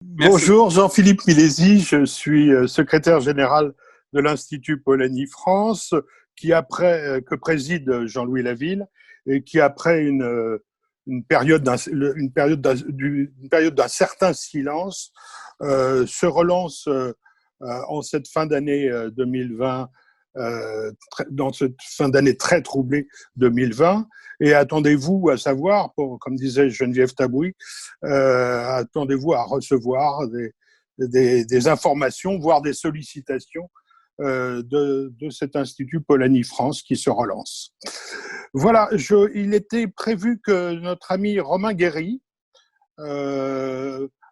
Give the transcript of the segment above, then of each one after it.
Merci. Bonjour, Jean-Philippe Milesi, je suis secrétaire général de l'Institut Polanyi France, que préside Jean-Louis Laville, et qui après une période d'un certain silence, se relance en cette fin d'année 2020, dans cette fin d'année très troublée 2020. Et attendez-vous à savoir, comme disait Geneviève Tabouy, attendez-vous à recevoir des informations, voire des sollicitations de cet Institut Polanyi France qui se relance. Voilà, il était prévu que notre ami Romain Guéry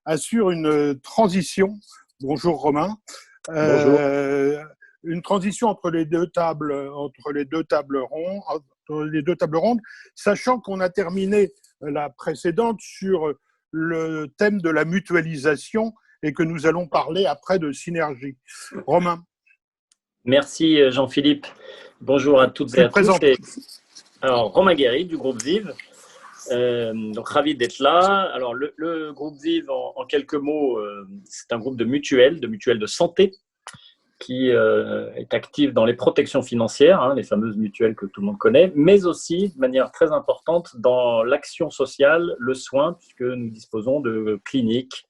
assure une transition. Bonjour Romain. Bonjour. Une transition entre les deux tables rondes, sachant qu'on a terminé la précédente sur le thème de la mutualisation et que nous allons parler après de synergie. Romain. Merci Jean-Philippe. Bonjour à toutes et à tous. Alors, Romain Guéry du groupe Vive. Donc, ravi d'être là. Alors, le groupe Vive, en quelques mots, c'est un groupe de mutuelles de santé qui est actif dans les protections financières, les fameuses mutuelles que tout le monde connaît, mais aussi, de manière très importante, dans l'action sociale, le soin, puisque nous disposons de cliniques,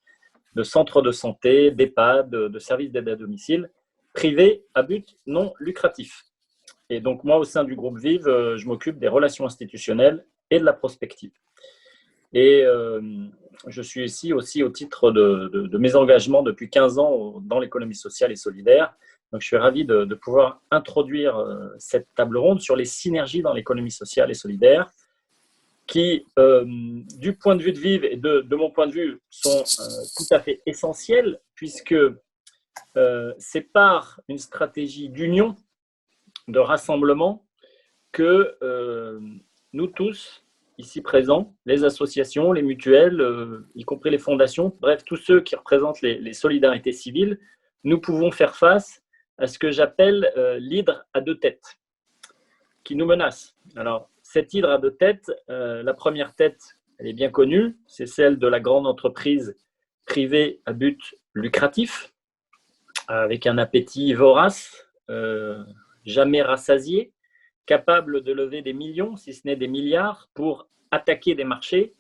de centres de santé, d'EHPAD, de services d'aide à domicile, privés à but non lucratif. Et donc, moi, au sein du groupe Vive, je m'occupe des relations institutionnelles et de la prospective. Et je suis ici aussi au titre de mes engagements depuis 15 ans dans l'économie sociale et solidaire. Donc, je suis ravi de pouvoir introduire cette table ronde sur les synergies dans l'économie sociale et solidaire qui, du point de vue de Vive et de mon point de vue, sont tout à fait essentielles puisque c'est par une stratégie d'union, de rassemblement que nous tous, ici présents, les associations, les mutuelles, y compris les fondations, bref, tous ceux qui représentent les solidarités civiles, nous pouvons faire face à ce que j'appelle l'hydre à deux têtes, qui nous menace. Alors, cette hydre à deux têtes, la première tête, elle est bien connue, c'est celle de la grande entreprise privée à but lucratif, avec un appétit vorace, jamais rassasié, capable de lever des millions, si ce n'est des milliards, pour attaquer des marchés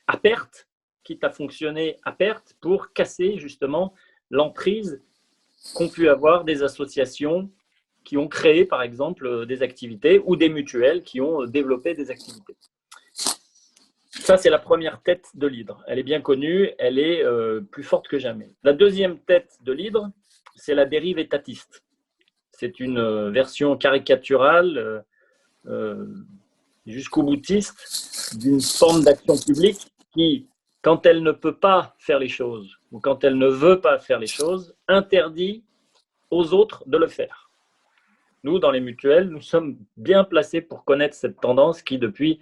à perte, quitte à fonctionner à perte, pour casser justement l'emprise qu'ont pu avoir des associations qui ont créé, par exemple, des activités ou des mutuelles qui ont développé des activités. Ça, c'est la première tête de l'hydre. Elle est bien connue, elle est plus forte que jamais. La deuxième tête de l'hydre, c'est la dérive étatiste. C'est une version caricaturale, jusqu'au boutiste, d'une forme d'action publique qui, quand elle ne peut pas faire les choses ou quand elle ne veut pas faire les choses, interdit aux autres de le faire. Nous, dans les mutuelles, nous sommes bien placés pour connaître cette tendance qui, depuis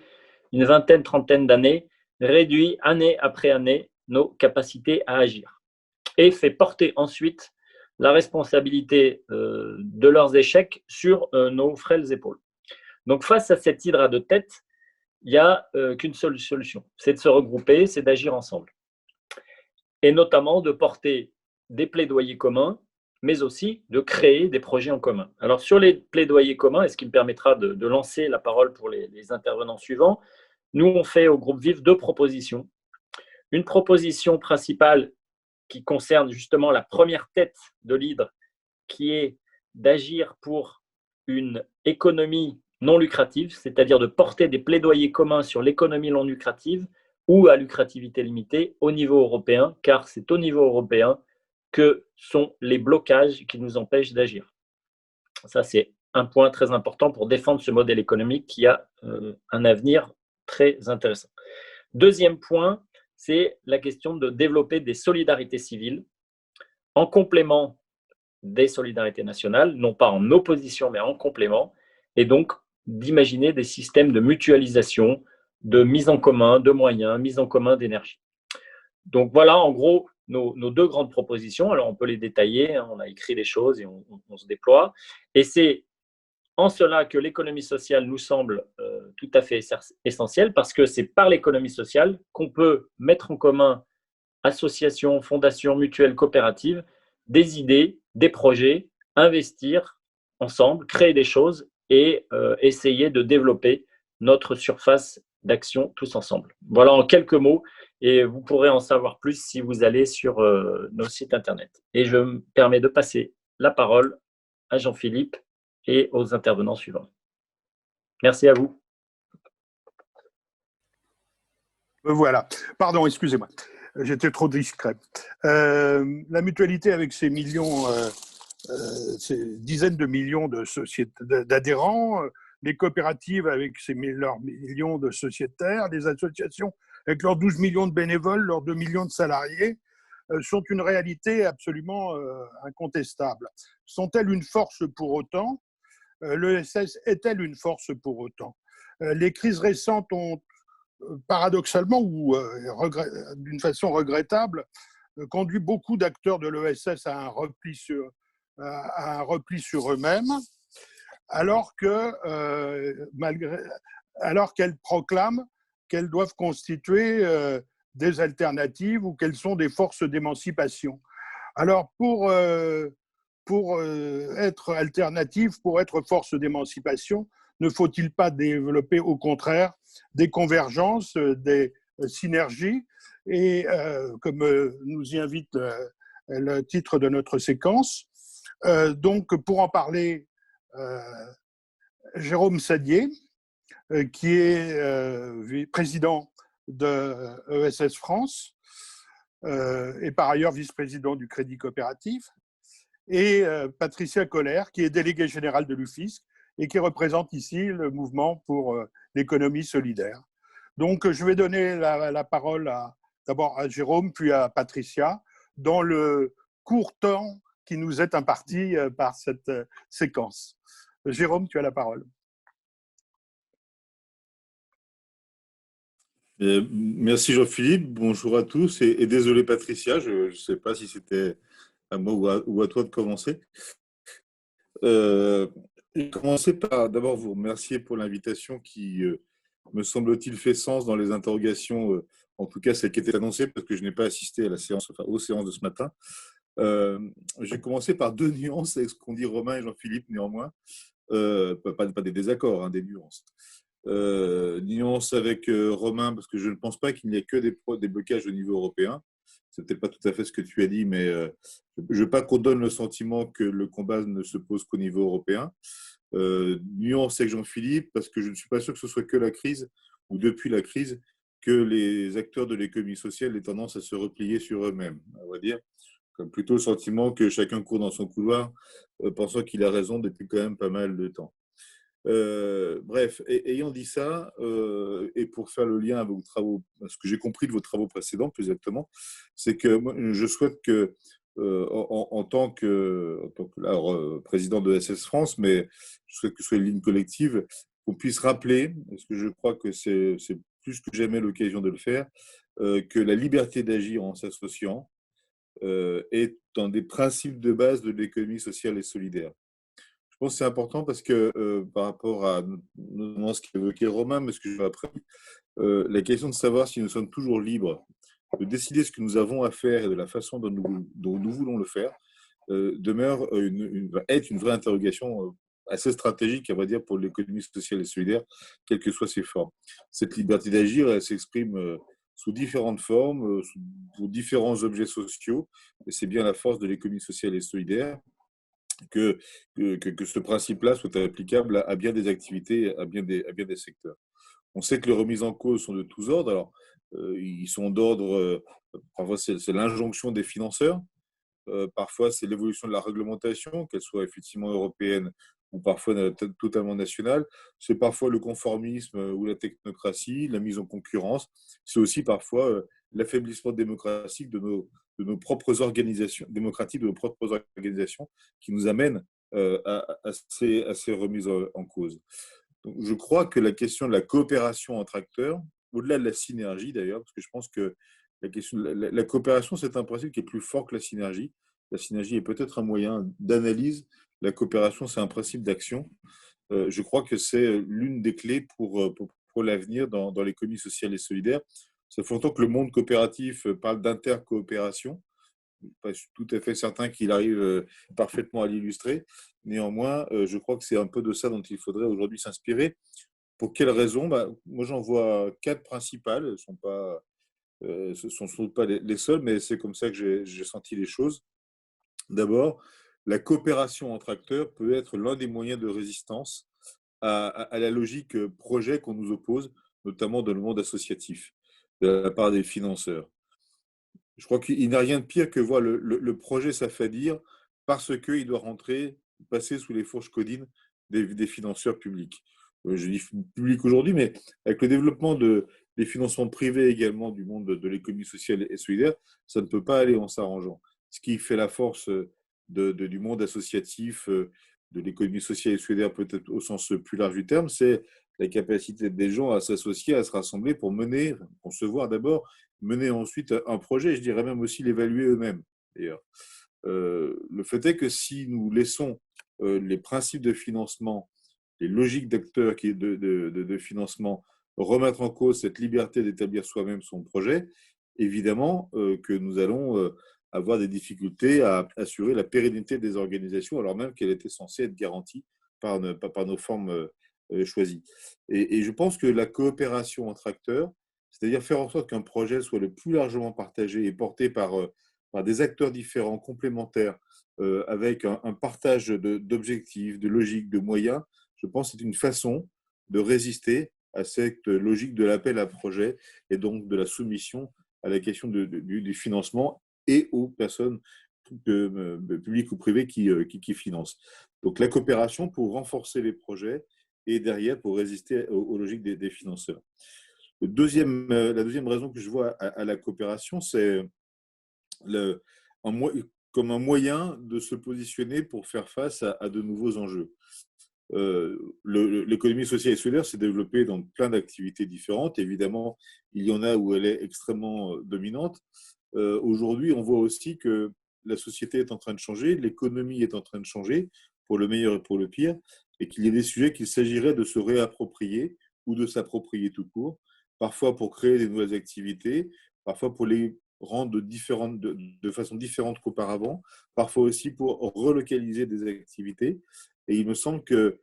une vingtaine, trentaine d'années, réduit année après année nos capacités à agir et fait porter ensuite la responsabilité de leurs échecs sur nos frêles épaules. Donc, face à cette hydre à deux têtes, il n'y a qu'une seule solution, c'est de se regrouper, c'est d'agir ensemble. Et notamment de porter des plaidoyers communs, mais aussi de créer des projets en commun. Alors, sur les plaidoyers communs, et ce qui me permettra de lancer la parole pour les intervenants suivants, nous, on fait au groupe Vive deux propositions. Une proposition principale qui concerne justement la première tête de l'hydre, qui est d'agir pour une économie non lucrative, c'est-à-dire de porter des plaidoyers communs sur l'économie non lucrative ou à lucrativité limitée au niveau européen, car c'est au niveau européen que sont les blocages qui nous empêchent d'agir. Ça, c'est un point très important pour défendre ce modèle économique qui a un avenir très intéressant. Deuxième point, c'est la question de développer des solidarités civiles en complément des solidarités nationales, non pas en opposition, mais en complément, et donc d'imaginer des systèmes de mutualisation, de mise en commun de moyens, mise en commun d'énergie. Donc voilà, en gros, nos deux grandes propositions. Alors on peut les détailler, on a écrit des choses et on se déploie. Et c'est en cela que l'économie sociale nous semble tout à fait essentielle, parce que c'est par l'économie sociale qu'on peut mettre en commun associations, fondations, mutuelles, coopératives, des idées, des projets, investir ensemble, créer des choses et essayer de développer notre surface d'action tous ensemble. Voilà en quelques mots, et vous pourrez en savoir plus si vous allez sur nos sites internet. Et je me permets de passer la parole à Jean-Philippe et aux intervenants suivants. Merci à vous. Voilà. Pardon, excusez-moi. J'étais trop discret. La mutualité avec ses millions, ces dizaines de millions d'adhérents, les coopératives avec leurs millions de sociétaires, les associations avec leurs 12 millions de bénévoles, leurs 2 millions de salariés, sont une réalité absolument incontestable. Sont-elles une force pour autant ? L'ESS est-elle une force pour autant ? Les crises récentes ont paradoxalement ou d'une façon regrettable, conduit beaucoup d'acteurs de l'ESS à un repli sur eux-mêmes, alors qu'elles proclament qu'elles doivent constituer des alternatives ou qu'elles sont des forces d'émancipation. Alors, pour être alternative, pour être force d'émancipation, ne faut-il pas développer au contraire des convergences, des synergies et comme nous y invite le titre de notre séquence. Donc, pour en parler, Jérôme Sadier, qui est président de ESS France et par ailleurs vice-président du Crédit Coopératif, et Patricia Koller, qui est déléguée générale de l'UFISC et qui représente ici le mouvement pour l'économie solidaire. Donc, je vais donner la parole d'abord à Jérôme, puis à Patricia, dans le court temps qui nous est imparti par cette séquence. Jérôme, tu as la parole. Merci Jean-Philippe, bonjour à tous et désolé Patricia, je ne sais pas si c'était à moi ou à toi de commencer. Je vais commencer par d'abord vous remercier pour l'invitation qui, me semble-t-il, fait sens dans les interrogations, en tout cas celle qui était annoncée, parce que je n'ai pas assisté à la séance, enfin, aux séances de ce matin. Je vais commencer par deux nuances avec ce qu'ont dit Romain et Jean-Philippe, néanmoins. Pas des désaccords, hein, des nuances. Nuance avec Romain, parce que je ne pense pas qu'il n'y ait que des blocages au niveau européen. C'est peut-être pas tout à fait ce que tu as dit, mais je ne veux pas qu'on donne le sentiment que le combat ne se pose qu'au niveau européen. Nuance avec Jean-Philippe, parce que je ne suis pas sûr que ce soit que la crise, ou depuis la crise, que les acteurs de l'économie sociale aient tendance à se replier sur eux-mêmes, on va dire. Comme plutôt le sentiment que chacun court dans son couloir, pensant qu'il a raison depuis quand même pas mal de temps. Bref, ayant dit ça, et pour faire le lien avec vos travaux, ce que j'ai compris de vos travaux précédents, plus exactement, c'est que moi, je souhaite que, en tant que alors, président de SS France, mais je souhaite que ce soit une ligne collective, qu'on puisse rappeler, parce que je crois que c'est plus que jamais l'occasion de le faire, que la liberté d'agir en s'associant est un des principes de base de l'économie sociale et solidaire. Je pense que c'est important parce que par rapport à notamment ce qu'évoquait Romain, mais ce que je vais après, la question de savoir si nous sommes toujours libres de décider ce que nous avons à faire et de la façon dont nous voulons le faire demeure est une vraie interrogation assez stratégique, on va dire, pour l'économie sociale et solidaire, quelles que soient ses formes. Cette liberté d'agir, elle s'exprime sous différentes formes, pour différents objets sociaux, et c'est bien la force de l'économie sociale et solidaire que ce principe-là soit applicable à bien des activités, à bien des secteurs. On sait que les remises en cause sont de tous ordres. Alors, ils sont d'ordre, parfois c'est l'injonction des financeurs, parfois c'est l'évolution de la réglementation, qu'elle soit effectivement européenne ou parfois totalement nationale. C'est parfois le conformisme ou la technocratie, la mise en concurrence. C'est aussi parfois l'affaiblissement démocratique de nos propres organisations, démocratiques de nos propres organisations qui nous amène à ces remises en cause. Donc, je crois que la question de la coopération entre acteurs, au-delà de la synergie d'ailleurs, parce que je pense que la coopération, c'est un principe qui est plus fort que la synergie. La synergie est peut-être un moyen d'analyse. La coopération, c'est un principe d'action. Je crois que c'est l'une des clés pour l'avenir dans l'économie sociale et solidaire. Ça fait longtemps que le monde coopératif parle d'intercoopération. Je ne suis pas tout à fait certain qu'il arrive parfaitement à l'illustrer. Néanmoins, je crois que c'est un peu de ça dont il faudrait aujourd'hui s'inspirer. Pour quelles raisons? Moi, j'en vois quatre principales. Elles sont pas, ce ne sont sans doute pas les seules, mais c'est comme ça que j'ai senti les choses. D'abord, la coopération entre acteurs peut être l'un des moyens de résistance à la logique projet qu'on nous oppose, notamment dans le monde associatif, de la part des financeurs. Je crois qu'il n'y a rien de pire que voir le projet s'affadir parce qu'il doit passer sous les fourches codines des financeurs publics. Je dis public aujourd'hui, mais avec le développement des financements privés également du monde de l'économie sociale et solidaire, ça ne peut pas aller en s'arrangeant. Ce qui fait la force du monde associatif, de l'économie sociale et solidaire, peut-être au sens plus large du terme, c'est la capacité des gens à s'associer, à se rassembler pour concevoir d'abord, mener ensuite un projet, je dirais même aussi l'évaluer eux-mêmes, d'ailleurs. Le fait est que si nous laissons les principes de financement, les logiques d'acteurs de financement remettre en cause cette liberté d'établir soi-même son projet, évidemment que nous allons avoir des difficultés à assurer la pérennité des organisations, alors même qu'elle était censée être garantie par nos formes choisies. Et je pense que la coopération entre acteurs, c'est-à-dire faire en sorte qu'un projet soit le plus largement partagé et porté par des acteurs différents, complémentaires, avec un partage d'objectifs, de logiques, de moyens, je pense que c'est une façon de résister à cette logique de l'appel à projet et donc de la soumission à la question du financement et aux personnes publiques ou privées qui financent. Donc la coopération pour renforcer les projets et derrière pour résister aux logiques des financeurs. La deuxième raison que je vois à la coopération, c'est le, comme un moyen de se positionner pour faire face à de nouveaux enjeux. L'économie sociale et solidaire s'est développée dans plein d'activités différentes. Évidemment, il y en a où elle est extrêmement dominante. Aujourd'hui, on voit aussi que la société est en train de changer, l'économie est en train de changer, pour le meilleur et pour le pire, et qu'il y a des sujets qu'il s'agirait de se réapproprier ou de s'approprier tout court, parfois pour créer des nouvelles activités, parfois pour les rendre de façon différente qu'auparavant, parfois aussi pour relocaliser des activités. Et il me semble que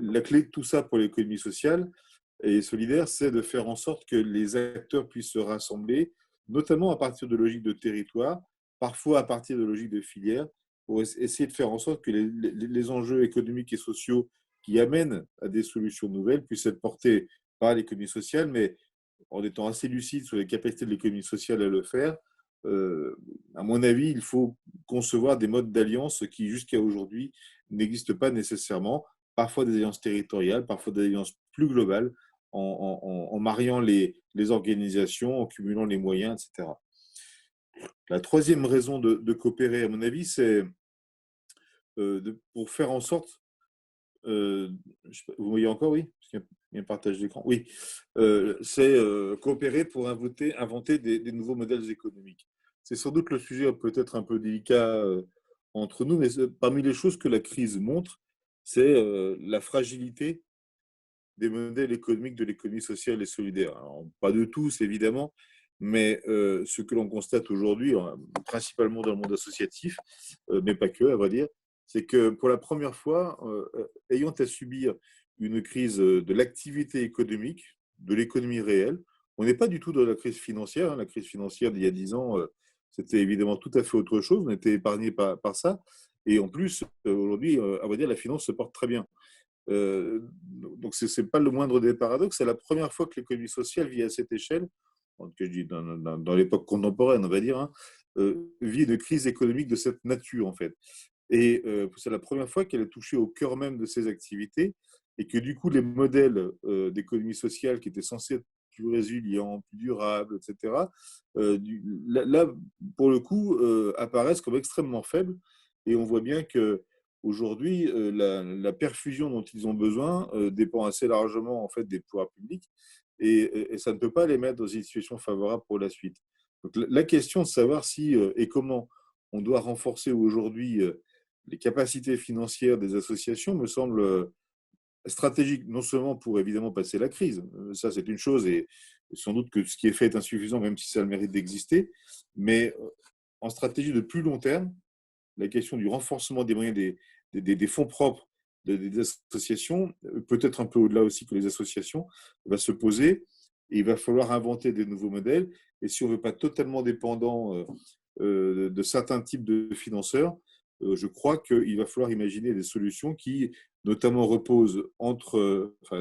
la clé de tout ça pour l'économie sociale et solidaire, c'est de faire en sorte que les acteurs puissent se rassembler, notamment à partir de logiques de territoire, parfois à partir de logiques de filière, pour essayer de faire en sorte que les enjeux économiques et sociaux qui amènent à des solutions nouvelles puissent être portés par l'économie sociale, mais en étant assez lucide sur les capacités de l'économie sociale à le faire. À mon avis, il faut concevoir des modes d'alliance qui, jusqu'à aujourd'hui, n'existent pas nécessairement. Parfois des alliances territoriales, parfois des alliances plus globales, en mariant les organisations, en cumulant les moyens, etc. La troisième raison de coopérer, à mon avis, c'est pour faire en sorte vous voyez encore, oui? Parce qu'il y a un partage d'écran. Oui, c'est coopérer pour inventer des nouveaux modèles économiques. C'est sans doute le sujet peut-être un peu délicat entre nous, mais parmi les choses que la crise montre, c'est la fragilité des modèles économiques de l'économie sociale et solidaire. Alors, pas de tous, évidemment, mais ce que l'on constate aujourd'hui, principalement dans le monde associatif, mais pas que, à vrai dire, c'est que pour la première fois, ayant à subir une crise de l'activité économique, de l'économie réelle, on n'est pas du tout dans la crise financière. Hein. La crise financière d'il y a 10 ans, c'était évidemment tout à fait autre chose. On était épargné par ça. Et en plus, aujourd'hui, à vrai dire, la finance se porte très bien. Donc, ce n'est pas le moindre des paradoxes. C'est la première fois que l'économie sociale vit à cette échelle, que je dis dans l'époque contemporaine, on va dire, hein, vit une crise économique de cette nature, en fait. Et c'est la première fois qu'elle est touchée au cœur même de ses activités et que du coup, les modèles d'économie sociale qui étaient censés être plus résilients, plus durables, etc., là, pour le coup, apparaissent comme extrêmement faibles. Et on voit bien que aujourd'hui, la perfusion dont ils ont besoin dépend assez largement en fait des pouvoirs publics et ça ne peut pas les mettre dans une situation favorable pour la suite. Donc, la question de savoir si et comment on doit renforcer aujourd'hui les capacités financières des associations me semble stratégique, non seulement pour évidemment passer la crise, ça c'est une chose, et sans doute que ce qui est fait est insuffisant, même si ça a le mérite d'exister. Mais en stratégie de plus long terme, la question du renforcement des moyens des fonds propres des associations, peut-être un peu au-delà aussi que les associations, va se poser. Et il va falloir inventer des nouveaux modèles. Et si on ne veut pas totalement dépendant de certains types de financeurs, je crois qu'il va falloir imaginer des solutions qui, notamment, reposent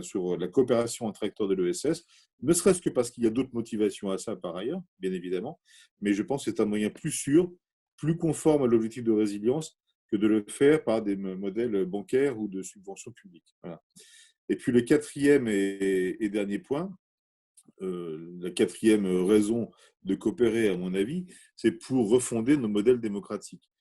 sur la coopération entre acteurs de l'ESS, ne serait-ce que parce qu'il y a d'autres motivations à ça par ailleurs, bien évidemment, mais je pense que c'est un moyen plus sûr, plus conforme à l'objectif de résilience que de le faire par des modèles bancaires ou de subventions publiques. Voilà. Et puis le quatrième et dernier point, la quatrième raison de coopérer, à mon avis, c'est pour refonder nos modèles démocratiques.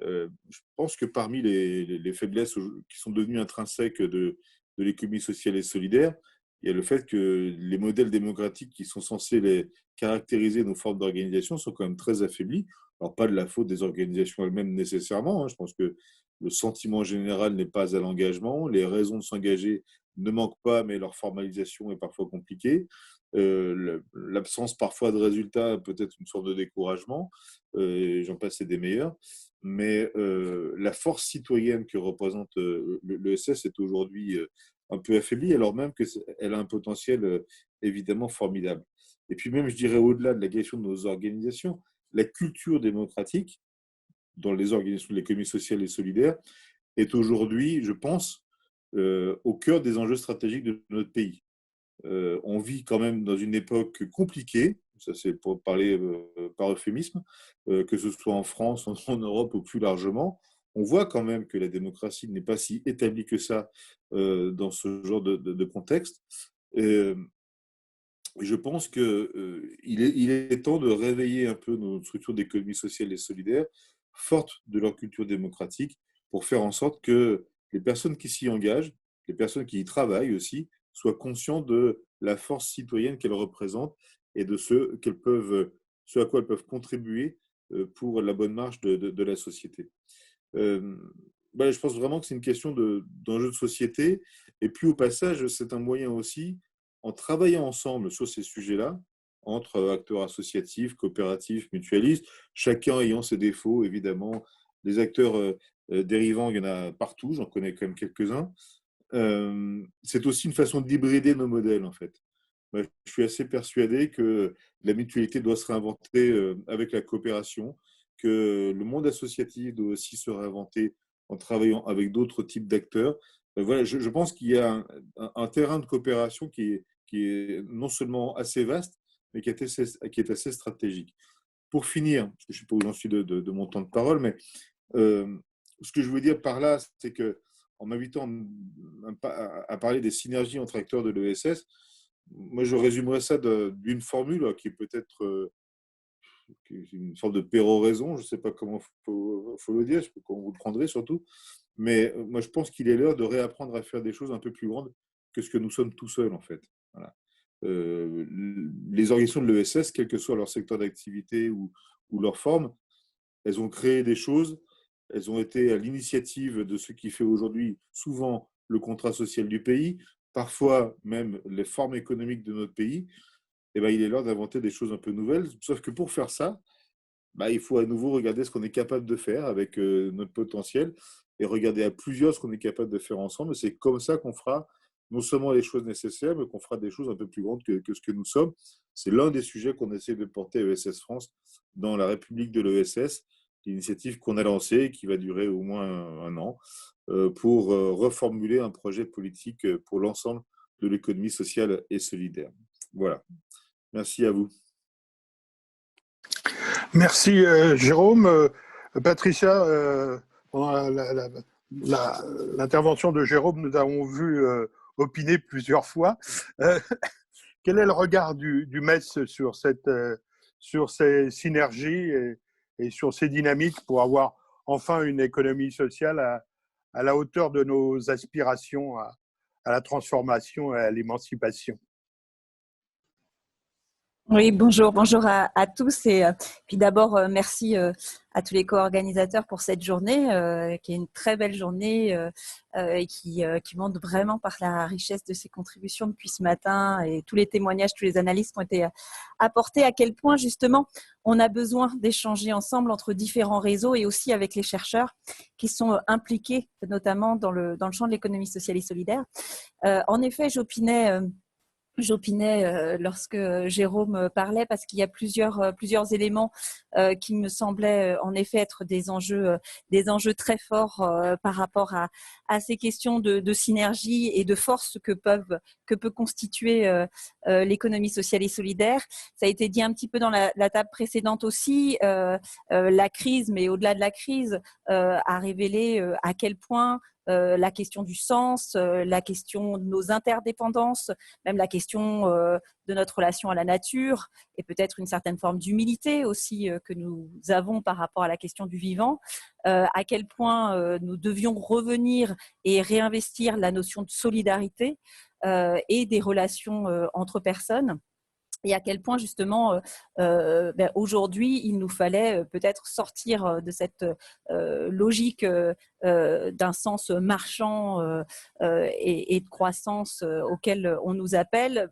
Je pense que parmi les faiblesses qui sont devenues intrinsèques de l'économie sociale et solidaire, il y a le fait que les modèles démocratiques qui sont censés caractériser nos formes d'organisation sont quand même très affaiblis. Alors, pas de la faute des organisations elles-mêmes nécessairement. Je pense que le sentiment général n'est pas à l'engagement. Les raisons de s'engager ne manquent pas, mais leur formalisation est parfois compliquée. L'absence parfois de résultats peut être une sorte de découragement. J'en passe, c'est des meilleurs. Mais la force citoyenne que représente l'ESS est aujourd'hui un peu affaiblie, alors même qu'elle a un potentiel évidemment formidable. Et puis même, je dirais, au-delà de la question de nos organisations, la culture démocratique dans les organisations de l'économie sociale et solidaire est aujourd'hui, je pense, au cœur des enjeux stratégiques de notre pays. On vit quand même dans une époque compliquée, ça c'est pour parler par euphémisme, que ce soit en France, en Europe ou plus largement. On voit quand même que la démocratie n'est pas si établie que ça dans ce genre de contexte. Et je pense qu'il est temps de réveiller un peu nos structures d'économie sociale et solidaire, fortes de leur culture démocratique, pour faire en sorte que les personnes qui s'y engagent, les personnes qui y travaillent aussi, soient conscientes de la force citoyenne qu'elles représentent et de ce à quoi elles peuvent contribuer pour la bonne marche de la société. Euh, je pense vraiment que c'est une question d'enjeu de société. Et puis au passage, c'est un moyen aussi, en travaillant ensemble sur ces sujets-là, entre acteurs associatifs, coopératifs, mutualistes, chacun ayant ses défauts, évidemment. Les acteurs dérivants, il y en a partout, j'en connais quand même quelques-uns. C'est aussi une façon d'hybrider nos modèles, en fait. Je suis assez persuadé que la mutualité doit se réinventer avec la coopération, que le monde associatif doit aussi se réinventer en travaillant avec d'autres types d'acteurs. Voilà, je pense qu'il y a un terrain de coopération qui est non seulement assez vaste, mais qui est assez stratégique. Pour finir, parce que je ne sais pas où j'en suis de mon temps de parole, mais ce que je veux dire par là, c'est que en m'invitant à parler des synergies entre acteurs de l'ESS, moi, je résumerais ça d'une formule qui est peut-être une sorte de péroraison. Je ne sais pas comment faut le dire, je sais pas comment vous le prendrez surtout. Mais moi, je pense qu'il est l'heure de réapprendre à faire des choses un peu plus grandes que ce que nous sommes tout seuls, en fait. Voilà. Les organisations de l'ESS, quel que soit leur secteur d'activité ou leur forme, elles ont créé des choses, elles ont été à l'initiative de ce qui fait aujourd'hui souvent le contrat social du pays, parfois même les formes économiques de notre pays. Et il est l'heure d'inventer des choses un peu nouvelles. Sauf que pour faire ça, il faut à nouveau regarder ce qu'on est capable de faire avec notre potentiel et regarder à plusieurs ce qu'on est capable de faire ensemble. C'est comme ça qu'on fera non seulement les choses nécessaires, mais qu'on fera des choses un peu plus grandes que ce que nous sommes. C'est l'un des sujets qu'on essaie de porter à ESS France dans la République de l'ESS, l'initiative qu'on a lancée et qui va durer au moins un an pour reformuler un projet politique pour l'ensemble de l'économie sociale et solidaire. Voilà. Merci à vous. Merci Jérôme. Patricia, pendant l'intervention de Jérôme, nous avons vu opiner plusieurs fois. Quel est le regard du MES sur ces synergies et sur ces dynamiques pour avoir enfin une économie sociale à la hauteur de nos aspirations à la transformation et à l'émancipation? Oui, bonjour à tous et puis d'abord merci à tous les co-organisateurs pour cette journée qui est une très belle journée et qui montre vraiment par la richesse de ses contributions depuis ce matin et tous les témoignages, tous les analyses qui ont été apportés, à quel point justement on a besoin d'échanger ensemble entre différents réseaux et aussi avec les chercheurs qui sont impliqués notamment dans le champ de l'économie sociale et solidaire. En effet, J'opinais lorsque Jérôme parlait parce qu'il y a plusieurs éléments qui me semblaient en effet être des enjeux très forts par rapport à ces questions de synergie et de force que peut constituer l'économie sociale et solidaire. Ça a été dit un petit peu dans la table précédente aussi. La crise, mais au-delà de la crise, a révélé à quel point la question du sens, la question de nos interdépendances, même la question de notre relation à la nature et peut-être une certaine forme d'humilité aussi que nous avons par rapport à la question du vivant, à quel point nous devions revenir et réinvestir la notion de solidarité et des relations entre personnes. Et à quel point justement aujourd'hui il nous fallait peut-être sortir de cette logique d'un sens marchand et de croissance auquel on nous appelle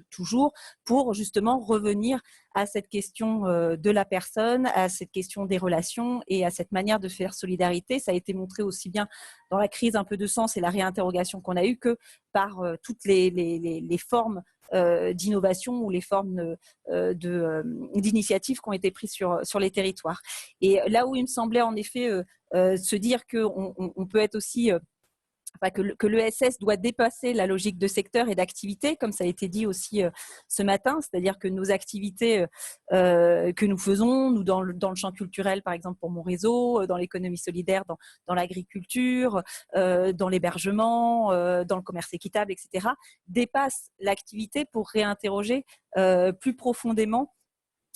toujours, pour justement revenir à cette question de la personne, à cette question des relations et à cette manière de faire solidarité. Ça a été montré aussi bien dans la crise un peu de sens et la réinterrogation qu'on a eue que par toutes les formes d'innovation ou les formes d'initiatives qui ont été prises sur les territoires. Et là où il me semblait en effet se dire qu'on peut être aussi que l'ESS doit dépasser la logique de secteur et d'activité, comme ça a été dit aussi ce matin, c'est-à-dire que nos activités que nous faisons, nous dans le champ culturel, par exemple pour mon réseau, dans l'économie solidaire, dans l'agriculture, dans l'hébergement, dans le commerce équitable, etc., dépassent l'activité pour réinterroger plus profondément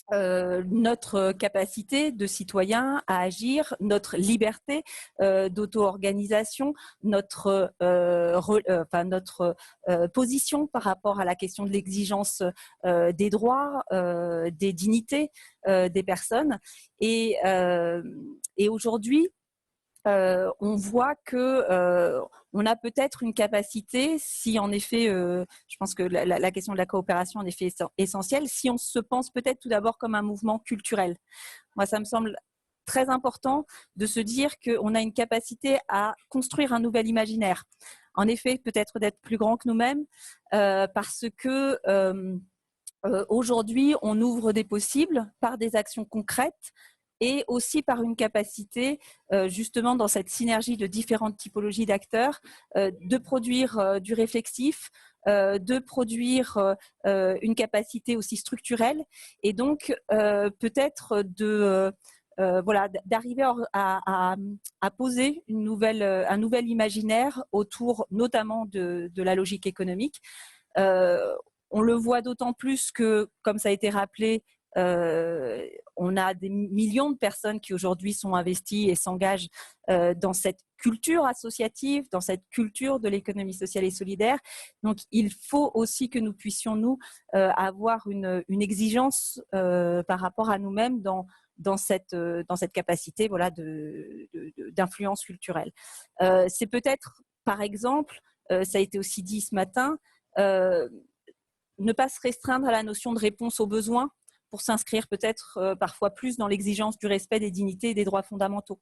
notre capacité de citoyen à agir, notre liberté d'auto-organisation, notre position par rapport à la question de l'exigence des droits, des dignités des personnes. Et aujourd'hui, on voit que on a peut-être une capacité, si en effet, je pense que la question de la coopération en effet est essentielle, si on se pense peut-être tout d'abord comme un mouvement culturel. Moi, ça me semble très important de se dire qu'on a une capacité à construire un nouvel imaginaire. En effet, peut-être d'être plus grand que nous-mêmes, parce que aujourd'hui, on ouvre des possibles par des actions concrètes et aussi par une capacité, justement, dans cette synergie de différentes typologies d'acteurs, de produire du réflexif, de produire une capacité aussi structurelle et donc peut-être d'arriver à poser un nouvel imaginaire autour notamment de la logique économique. On le voit d'autant plus que, comme ça a été rappelé, on a des millions de personnes qui aujourd'hui sont investies et s'engagent dans cette culture associative, dans cette culture de l'économie sociale et solidaire. Donc, il faut aussi que nous puissions, nous, avoir une exigence par rapport à nous-mêmes dans cette capacité d'influence culturelle. C'est peut-être, par exemple, ça a été aussi dit ce matin, ne pas se restreindre à la notion de réponse aux besoins pour s'inscrire peut-être parfois plus dans l'exigence du respect des dignités et des droits fondamentaux.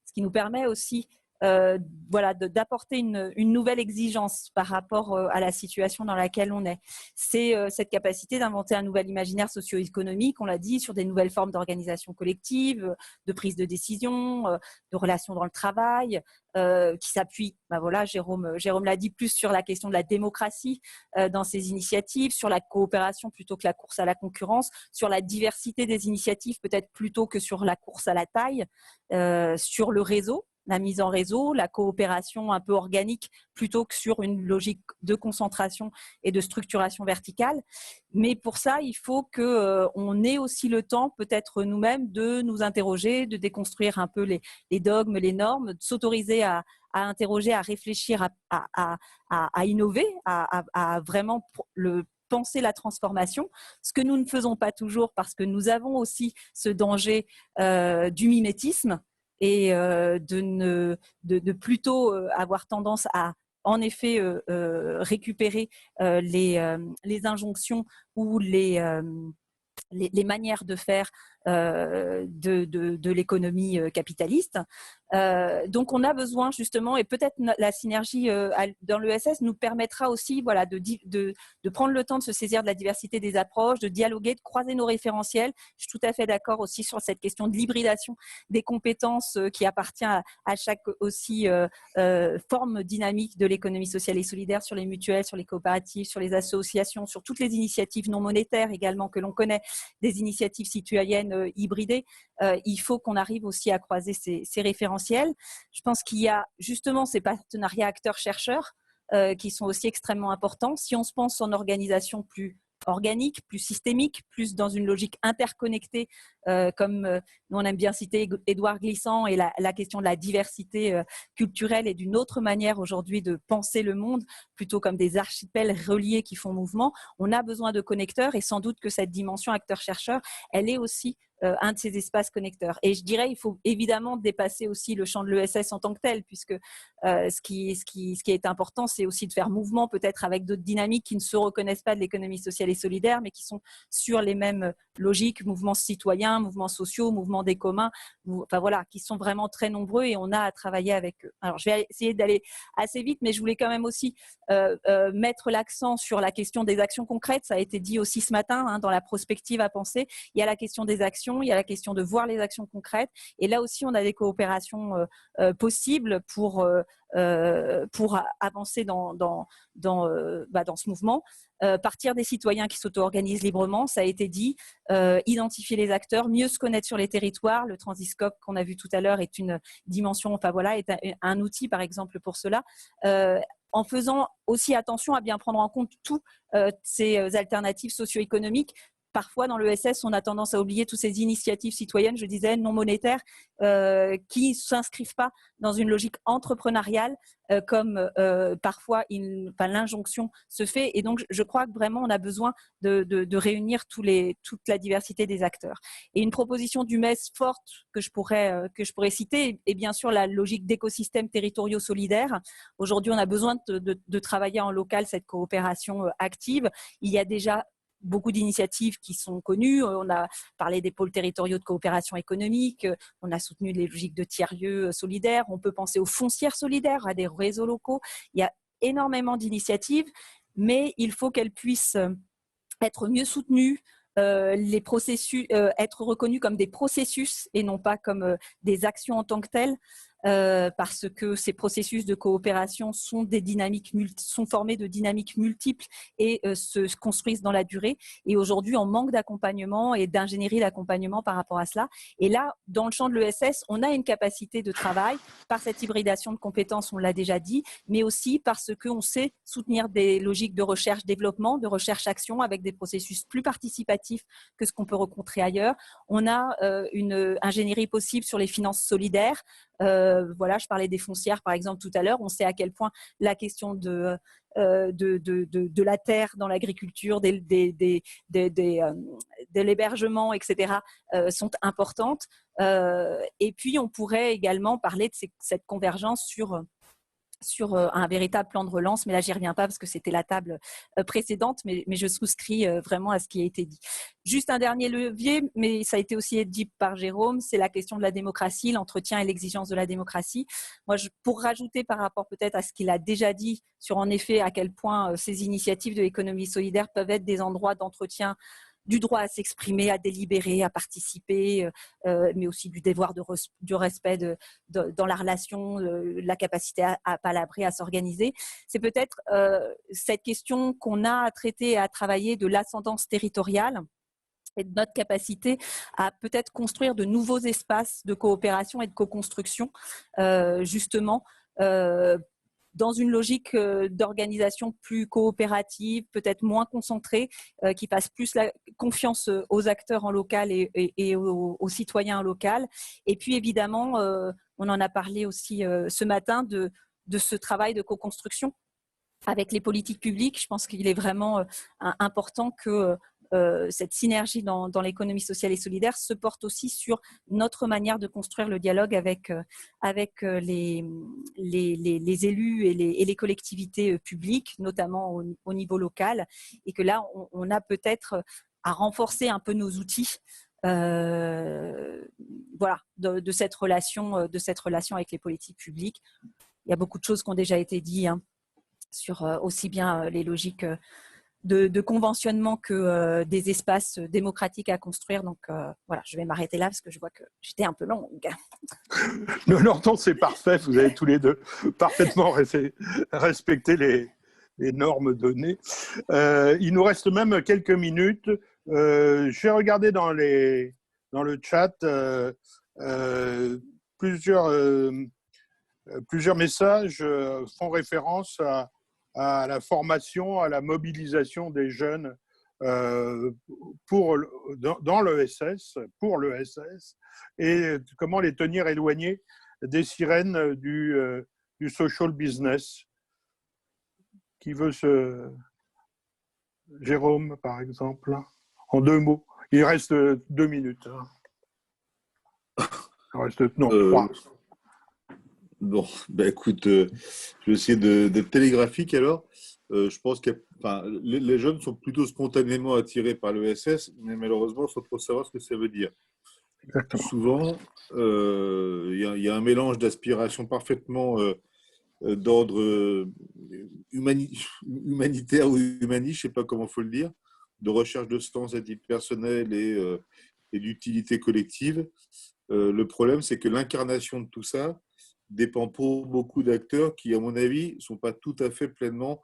Ce qui nous permet aussi d'apporter une nouvelle exigence par rapport à la situation dans laquelle on est. C'est cette capacité d'inventer un nouvel imaginaire socio-économique, on l'a dit, sur des nouvelles formes d'organisation collective, de prise de décision, de relations dans le travail, qui s'appuie, Jérôme l'a dit, plus sur la question de la démocratie dans ces initiatives, sur la coopération plutôt que la course à la concurrence, sur la diversité des initiatives peut-être plutôt que sur la course à la taille, sur le réseau, la mise en réseau, la coopération un peu organique plutôt que sur une logique de concentration et de structuration verticale. Mais pour ça, il faut qu'on ait aussi le temps, peut-être nous-mêmes, de nous interroger, de déconstruire un peu les dogmes, les normes, de s'autoriser à interroger, à réfléchir, à innover, à vraiment penser la transformation, ce que nous ne faisons pas toujours parce que nous avons aussi ce danger du mimétisme et de plutôt avoir tendance à en effet récupérer les injonctions ou les manières de faire de l'économie capitaliste. Donc, on a besoin justement, et peut-être la synergie dans l'ESS nous permettra aussi de prendre le temps de se saisir de la diversité des approches, de dialoguer, de croiser nos référentiels. Je suis tout à fait d'accord aussi sur cette question de l'hybridation des compétences qui appartient à chaque aussi forme dynamique de l'économie sociale et solidaire, sur les mutuelles, sur les coopératives, sur les associations, sur toutes les initiatives non monétaires également que l'on connaît, des initiatives citoyennes hybridées. Il faut qu'on arrive aussi à croiser ces référentiels. Je pense qu'il y a justement ces partenariats acteurs-chercheurs qui sont aussi extrêmement importants. Si on se pense en organisation plus organique, plus systémique, plus dans une logique interconnectée, comme on aime bien citer Édouard Glissant, et la question de la diversité culturelle est d'une autre manière aujourd'hui de penser le monde, plutôt comme des archipels reliés qui font mouvement. On a besoin de connecteurs et sans doute que cette dimension acteur-chercheur, elle est aussi un de ces espaces connecteurs. Et je dirais, il faut évidemment dépasser aussi le champ de l'ESS en tant que tel, puisque ce qui est important, c'est aussi de faire mouvement peut-être avec d'autres dynamiques qui ne se reconnaissent pas de l'économie sociale et solidaire, mais qui sont sur les mêmes logiques, mouvements citoyens, mouvements sociaux, mouvements des communs, enfin voilà, qui sont vraiment très nombreux et on a à travailler avec eux. Alors, je vais essayer d'aller assez vite, mais je voulais quand même aussi mettre l'accent sur la question des actions concrètes. Ça a été dit aussi ce matin dans la prospective à penser. Il y a la question des actions, il y a la question de voir les actions concrètes. Et là aussi, on a des coopérations possibles pour avancer dans ce mouvement. Partir des citoyens qui s'auto-organisent librement, ça a été dit, identifier les acteurs, mieux se connaître sur les territoires. Le Transiscope qu'on a vu tout à l'heure est une dimension, est un outil par exemple pour cela. En faisant aussi attention à bien prendre en compte toutes ces alternatives socio-économiques. Parfois, dans l'ESS, on a tendance à oublier toutes ces initiatives citoyennes, je disais, non monétaires, qui ne s'inscrivent pas dans une logique entrepreneuriale, comme parfois l'injonction se fait. Et donc, je crois que vraiment, on a besoin de réunir toute la diversité des acteurs. Et une proposition du MES forte que je pourrais citer est bien sûr la logique d'écosystèmes territoriaux solidaires. Aujourd'hui, on a besoin de travailler en local cette coopération active. Il y a déjà beaucoup d'initiatives qui sont connues. On a parlé des pôles territoriaux de coopération économique, on a soutenu les logiques de tiers-lieux solidaires, on peut penser aux foncières solidaires, à des réseaux locaux. Il y a énormément d'initiatives, mais il faut qu'elles puissent être mieux soutenues, les processus, être reconnus comme des processus et non pas comme des actions en tant que telles. Parce que ces processus de coopération sont formés de dynamiques multiples et se construisent dans la durée. Et aujourd'hui, on manque d'accompagnement et d'ingénierie d'accompagnement par rapport à cela. Et là, dans le champ de l'ESS, on a une capacité de travail par cette hybridation de compétences, on l'a déjà dit, mais aussi parce qu'on sait soutenir des logiques de recherche-développement, de recherche-action avec des processus plus participatifs que ce qu'on peut rencontrer ailleurs. On a une ingénierie possible sur les finances solidaires. Je parlais des foncières par exemple tout à l'heure. On sait à quel point la question de la terre dans l'agriculture, de l'hébergement, etc., sont importantes. Et puis, on pourrait également parler de cette convergence sur un véritable plan de relance, mais là, j'y reviens pas parce que c'était la table précédente, mais je souscris vraiment à ce qui a été dit. Juste un dernier levier, mais ça a été aussi dit par Jérôme, c'est la question de la démocratie, l'entretien et l'exigence de la démocratie. Moi, pour rajouter par rapport peut-être à ce qu'il a déjà dit sur en effet à quel point ces initiatives de l'économie solidaire peuvent être des endroits d'entretien du droit à s'exprimer, à délibérer, à participer, mais aussi du devoir du respect dans la relation, la capacité à palabrer, à s'organiser. C'est peut-être cette question qu'on a à traiter et à travailler de l'ascendance territoriale et de notre capacité à peut-être construire de nouveaux espaces de coopération et de co-construction, justement, dans une logique d'organisation plus coopérative, peut-être moins concentrée, qui fasse plus la confiance aux acteurs en local et aux citoyens en local. Et puis évidemment, on en a parlé aussi ce matin de ce travail de co-construction avec les politiques publiques. Je pense qu'il est vraiment important que cette synergie dans l'économie sociale et solidaire se porte aussi sur notre manière de construire le dialogue avec les élus et les collectivités publiques, notamment au niveau local, et que là, on a peut-être à renforcer un peu nos outils voilà, de cette relation avec les politiques publiques. Il y a beaucoup de choses qui ont déjà été dites sur aussi bien les logiques de conventionnement que des espaces démocratiques à construire. Donc voilà, je vais m'arrêter là parce que je vois que j'étais un peu longue. Non, c'est parfait. Vous avez tous les deux parfaitement respecté les normes données. Il nous reste même quelques minutes. J'ai regardé dans le chat plusieurs messages font référence à la formation, à la mobilisation des jeunes dans l'ESS, pour l'ESS, et comment les tenir éloignés des sirènes du social business. Qui veut Jérôme, par exemple, en 2 mots. Il reste 2 minutes. Il reste 3. Bon, écoute, je vais essayer d'être télégraphique alors. Je pense que les jeunes sont plutôt spontanément attirés par l'ESS, mais malheureusement, il faut trop savoir ce que ça veut dire. Exactement. Souvent, il y a un mélange d'aspirations parfaitement d'ordre humanitaire ou humaniste, je ne sais pas comment il faut le dire, de recherche de sens à titre personnel et d'utilité collective. Le problème, c'est que l'incarnation de tout ça dépend pour beaucoup d'acteurs qui, à mon avis, ne sont pas tout à fait pleinement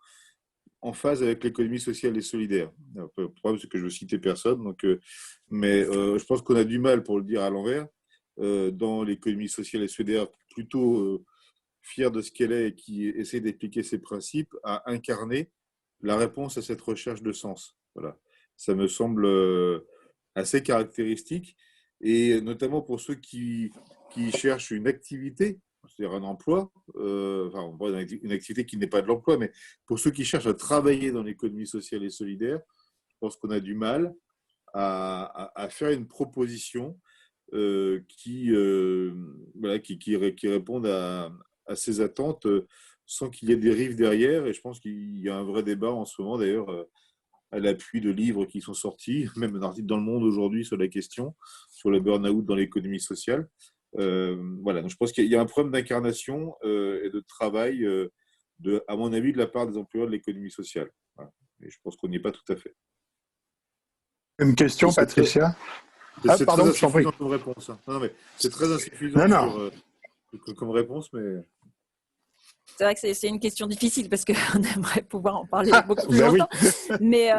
en phase avec l'économie sociale et solidaire. Le problème, c'est que je veux citer personne, mais je pense qu'on a du mal, pour le dire à l'envers, dans l'économie sociale et solidaire, plutôt fière de ce qu'elle est et qui essaie d'expliquer ses principes, à incarner la réponse à cette recherche de sens. Voilà. Ça me semble assez caractéristique, et notamment pour ceux qui cherchent une activité, c'est-à-dire un emploi, une activité qui n'est pas de l'emploi, mais pour ceux qui cherchent à travailler dans l'économie sociale et solidaire, je pense qu'on a du mal à faire une proposition qui réponde à ces attentes sans qu'il y ait des dérive derrière. Et je pense qu'il y a un vrai débat en ce moment, d'ailleurs, à l'appui de livres qui sont sortis, même un article dans Le Monde aujourd'hui sur la question, sur le burn-out dans l'économie sociale. Voilà, donc je pense qu'il y a un problème d'incarnation et de travail, à mon avis, de la part des employeurs de l'économie sociale. Voilà. Et je pense qu'on n'y est pas tout à fait. Une question, Patricia? C'est très insuffisant comme réponse. Non, mais c'est très insuffisant comme réponse, mais... C'est vrai que c'est une question difficile parce qu'on aimerait pouvoir en parler beaucoup plus longtemps. Oui. Mais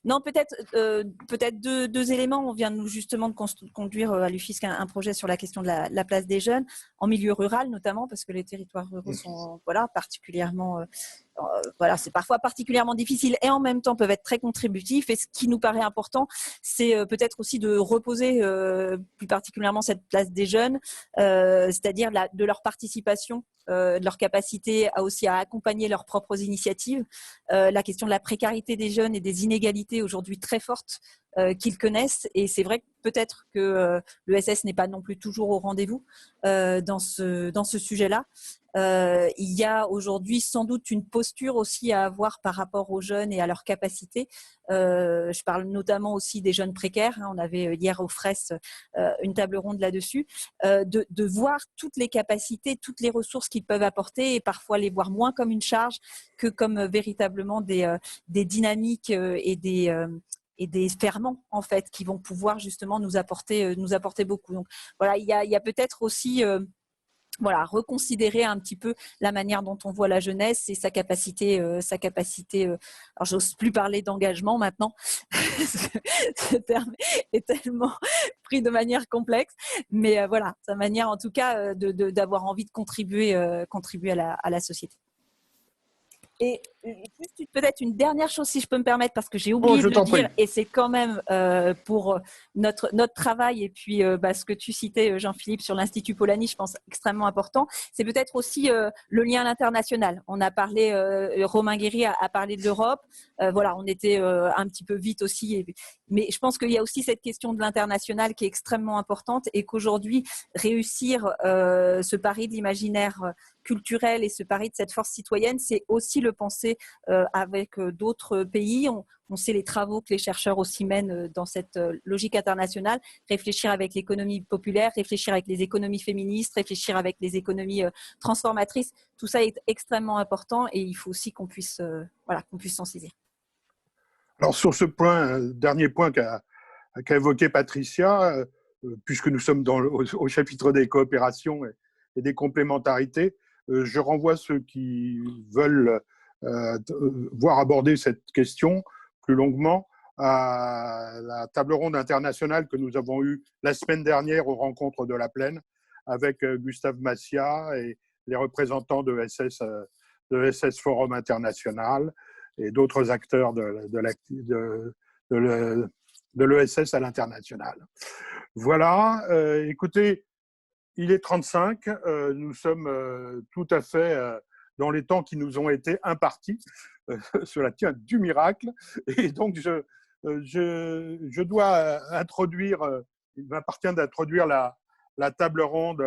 non, peut-être deux éléments. On vient justement de conduire à l'UFISC un projet sur la question de la place des jeunes en milieu rural, notamment parce que les territoires ruraux sont particulièrement... c'est parfois particulièrement difficile et en même temps peuvent être très contributifs. Et ce qui nous paraît important, c'est peut-être aussi de reposer plus particulièrement cette place des jeunes, c'est-à-dire de leur participation, de leur capacité à accompagner leurs propres initiatives. La question de la précarité des jeunes et des inégalités aujourd'hui très fortes qu'ils connaissent. Et c'est vrai que peut-être que l'ESS n'est pas non plus toujours au rendez-vous dans ce sujet-là. Il y a aujourd'hui sans doute une posture aussi à avoir par rapport aux jeunes et à leurs capacités. Je parle notamment aussi des jeunes précaires. On avait hier au FRES une table ronde là-dessus, de voir toutes les capacités, toutes les ressources qu'ils peuvent apporter et parfois les voir moins comme une charge que comme véritablement des dynamiques et des ferments en fait qui vont pouvoir justement nous apporter beaucoup. Donc voilà, il y a peut-être aussi reconsidérer un petit peu la manière dont on voit la jeunesse et sa capacité. Alors, j'ose plus parler d'engagement maintenant. Ce terme est tellement pris de manière complexe, mais sa manière en tout cas d'avoir envie de contribuer à la société. Et Juste peut-être une dernière chose, si je peux me permettre, parce que j'ai oublié de le dire, et c'est quand même pour notre travail et puis ce que tu citais, Jean-Philippe, sur l'Institut Polanyi, je pense extrêmement important. C'est peut-être aussi le lien à l'international. On a parlé, Romain Guéry a parlé de l'Europe. Voilà, on était un petit peu vite aussi, mais je pense qu'il y a aussi cette question de l'international qui est extrêmement importante et qu'aujourd'hui, réussir ce pari de l'imaginaire culturel et ce pari de cette force citoyenne, c'est aussi le penser avec d'autres pays. On sait les travaux que les chercheurs aussi mènent dans cette logique internationale. Réfléchir avec l'économie populaire, réfléchir avec les économies féministes, réfléchir avec les économies transformatrices. Tout ça est extrêmement important et il faut aussi qu'on puisse s'en saisir. Alors sur ce point, dernier point qu'a évoqué Patricia, puisque nous sommes au chapitre des coopérations et des complémentarités, je renvoie ceux qui veulent voir aborder cette question plus longuement à la table ronde internationale que nous avons eue la semaine dernière aux rencontres de la Plaine avec Gustave Massia et les représentants de SS Forum International et d'autres acteurs de l'ESS à l'international. Voilà, écoutez, il est 35, nous sommes tout à fait dans les temps qui nous ont été impartis. Cela tient du miracle. Et donc, je dois introduire, il m'appartient d'introduire la table ronde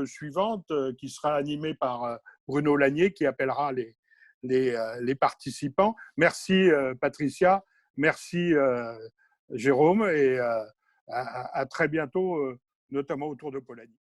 suivante qui sera animée par Bruno Lanier qui appellera les participants. Merci Patricia, merci Jérôme et à très bientôt, notamment autour de Polanyi.